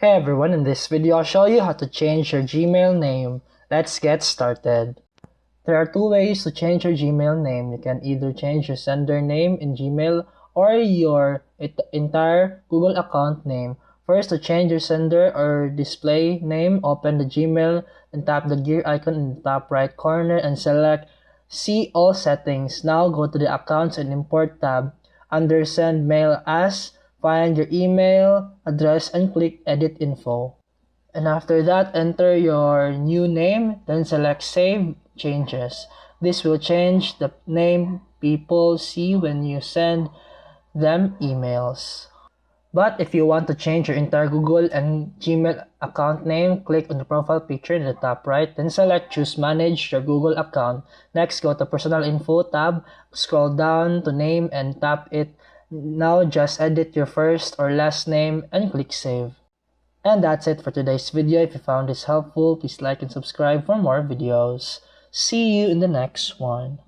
Hey everyone, in this video I'll show you how to change your Gmail name. Let's get started. There are two ways to change your Gmail name. You can either change your sender name in Gmail or your entire Google account name. First, to change your sender or display name, open the Gmail and tap the gear icon in the top right corner and select See All Settings. Now go to the Accounts and Import tab. Under Send Mail As, find your email address and click Edit Info. And after that, enter your new name, then select Save Changes. This will change the name people see when you send them emails. But if you want to change your entire Google and Gmail account name, click on the profile picture in the top right, then select Choose Manage your Google account. Next, go to Personal Info tab, scroll down to Name and tap it. Now just edit your first or last name and click Save. And that's it for today's video. If you found this helpful, please like and subscribe for more videos. See you in the next one.